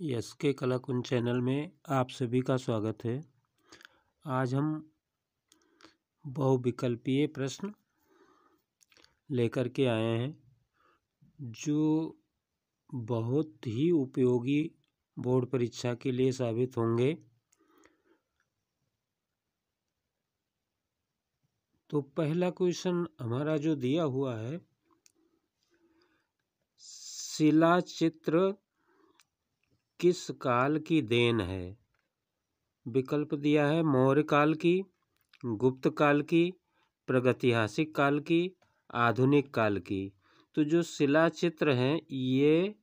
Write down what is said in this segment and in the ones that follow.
SK Kalakunj channel में आप सभी का स्वागत है। आज हम बहुविकल्पीय प्रश्न लेकर के आए हैं जो बहुत ही उपयोगी बोर्ड परीक्षा के लिए साबित होंगे। तो पहला क्वेश्चन हमारा जो दिया हुआ है, शिला चित्र किस काल की देन है? विकल्प दिया है मौर्य काल की, गुप्त काल की, प्रागैतिहासिक काल की, आधुनिक काल की। तो जो शिला चित्र हैं ये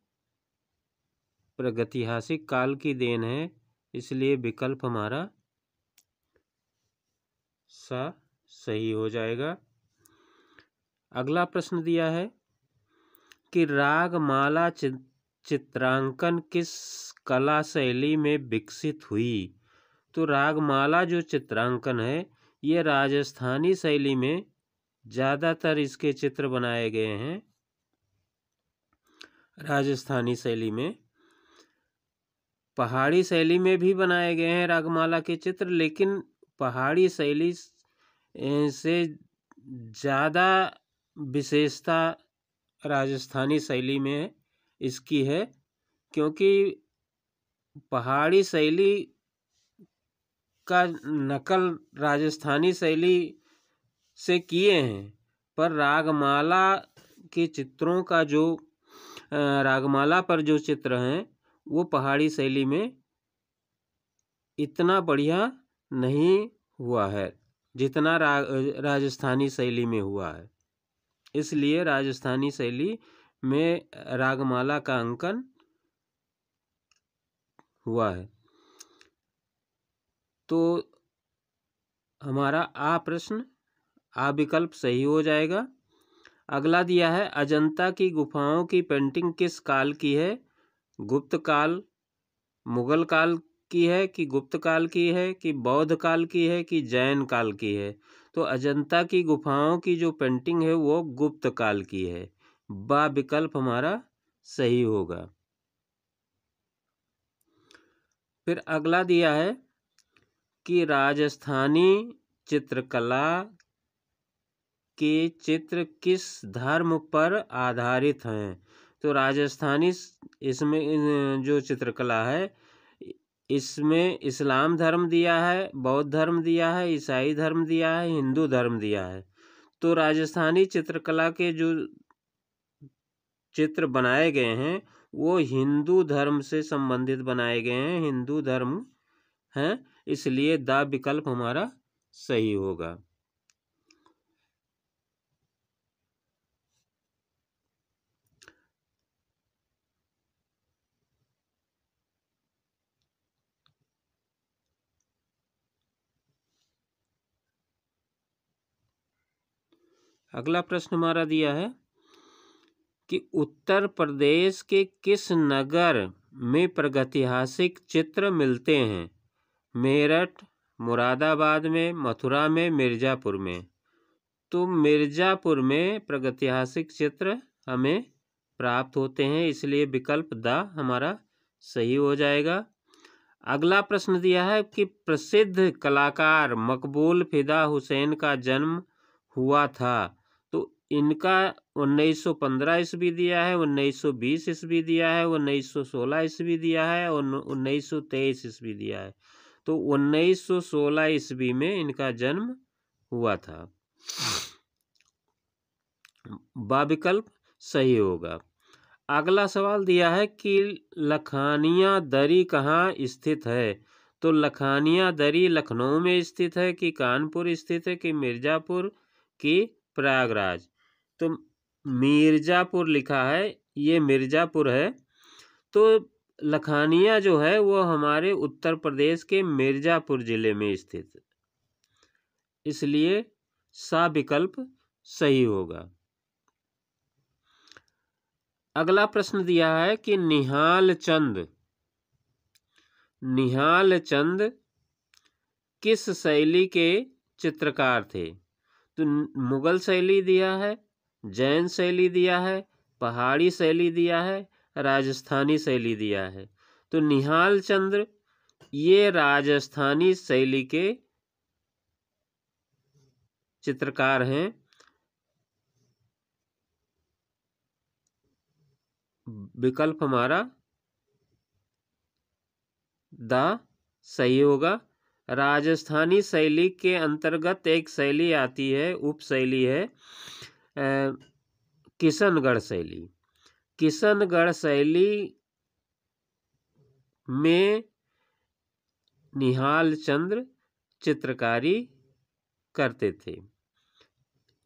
प्रागैतिहासिक काल की देन है, इसलिए विकल्प हमारा सही हो जाएगा। अगला प्रश्न दिया है कि रागमाला चित्रांकन किस कला शैली में विकसित हुई? तो रागमाला जो चित्रांकन है ये राजस्थानी शैली में ज़्यादातर इसके चित्र बनाए गए हैं। राजस्थानी शैली में, पहाड़ी शैली में भी बनाए गए हैं रागमाला के चित्र, लेकिन पहाड़ी शैली से ज़्यादा विशेषता राजस्थानी शैली में इसकी है, क्योंकि पहाड़ी शैली का नकल राजस्थानी शैली से किए हैं, पर रागमाला के चित्रों का जो रागमाला पर जो चित्र हैं वो पहाड़ी शैली में इतना बढ़िया नहीं हुआ है जितना राजस्थानी शैली में हुआ है। इसलिए राजस्थानी शैली में रागमाला का अंकन हुआ है। तो हमारा प्रश्न विकल्प सही हो जाएगा। अगला दिया है अजंता की गुफाओं की पेंटिंग किस काल की है? गुप्त काल, मुगल काल की है कि गुप्त काल की है कि बौद्ध काल की है कि जैन काल की है? तो अजंता की गुफाओं की जो पेंटिंग है वो गुप्त काल की है। विकल्प हमारा सही होगा। फिर अगला दिया है कि राजस्थानी चित्रकला के चित्र किस धर्म पर आधारित हैं? तो राजस्थानी इसमें जो चित्रकला है इसमें इस्लाम धर्म दिया है, बौद्ध धर्म दिया है, ईसाई धर्म दिया है, हिंदू धर्म दिया है। तो राजस्थानी चित्रकला के जो चित्र बनाए गए हैं वो हिंदू धर्म से संबंधित बनाए गए हैं, हिंदू धर्म हैं, इसलिए विकल्प हमारा सही होगा। अगला प्रश्न हमारा दिया है कि उत्तर प्रदेश के किस नगर में प्रागैतिहासिक चित्र मिलते हैं? मेरठ, मुरादाबाद में, मथुरा में, मिर्ज़ापुर में। तो मिर्ज़ापुर में प्रागैतिहासिक चित्र हमें प्राप्त होते हैं, इसलिए विकल्प हमारा सही हो जाएगा। अगला प्रश्न दिया है कि प्रसिद्ध कलाकार मकबूल फिदा हुसैन का जन्म हुआ था। तो इनका 1915 ईस्वी दिया है, 1920 ईस्वी दिया है, 1916 ईस्वी दिया है और 1923 ईस्वी दिया है। तो 1916 ईस्वी में इनका जन्म हुआ था। विकल्प सही होगा। अगला सवाल दिया है कि लखानिया दरी कहाँ स्थित है? तो लखानिया दरी लखनऊ में स्थित है कि कानपुर स्थित है कि मिर्ज़ापुर की प्रयागराज? तो मिर्ज़ापुर लिखा है, ये मिर्ज़ापुर है। तो लखानिया जो है वो हमारे उत्तर प्रदेश के मिर्ज़ापुर जिले में स्थित है, इसलिए विकल्प सही होगा। अगला प्रश्न दिया है कि निहाल चंद किस शैली के चित्रकार थे? तो मुगल शैली दिया है, जैन शैली दिया है, पहाड़ी शैली दिया है, राजस्थानी शैली दिया है। तो निहाल चंद्र ये राजस्थानी शैली के चित्रकार हैं। विकल्प हमारा द सही होगा। राजस्थानी शैली के अंतर्गत एक शैली आती है, उप शैली है किशनगढ़ शैली। किशनगढ़ शैली में निहाल चंद्र चित्रकारी करते थे,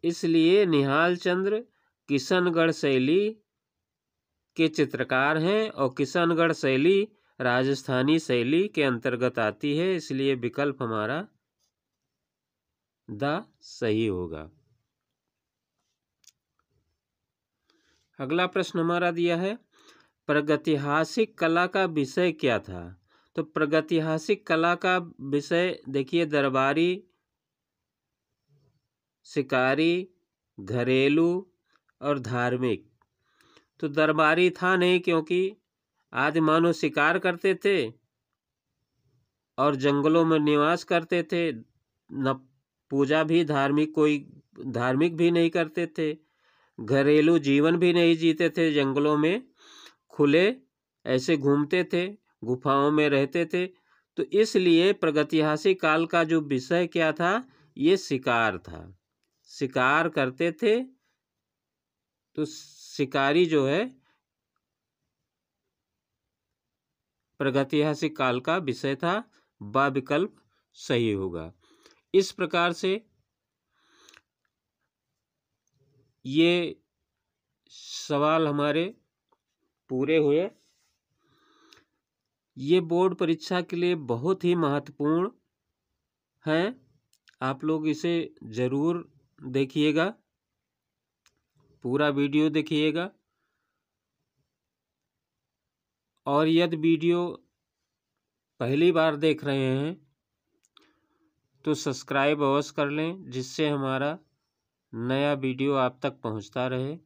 इसलिए निहाल चंद्र किशनगढ़ शैली के चित्रकार हैं और किशनगढ़ शैली राजस्थानी शैली के अंतर्गत आती है, इसलिए विकल्प हमारा द सही होगा। अगला प्रश्न हमारा दिया है प्रागैतिहासिक कला का विषय क्या था। तो प्रागैतिहासिक कला का विषय देखिए दरबारी, शिकारी, घरेलू और धार्मिक। तो दरबारी था नहीं, क्योंकि आदि मानव शिकार करते थे और जंगलों में निवास करते थे, न पूजा भी कोई धार्मिक भी नहीं करते थे, घरेलू जीवन भी नहीं जीते थे, जंगलों में खुले ऐसे घूमते थे, गुफाओं में रहते थे। तो इसलिए प्रागैतिहासिक काल का जो विषय क्या था, ये शिकार था, शिकार करते थे। तो शिकारी जो है प्रागैतिहासिक काल का विषय था, ब विकल्प सही होगा। इस प्रकार से ये सवाल हमारे पूरे हुए। ये बोर्ड परीक्षा के लिए बहुत ही महत्वपूर्ण हैं, आप लोग इसे ज़रूर देखिएगा, पूरा वीडियो देखिएगा। और यदि वीडियो पहली बार देख रहे हैं तो सब्सक्राइब अवश्य कर लें, जिससे हमारा नया वीडियो आप तक पहुंचता रहे।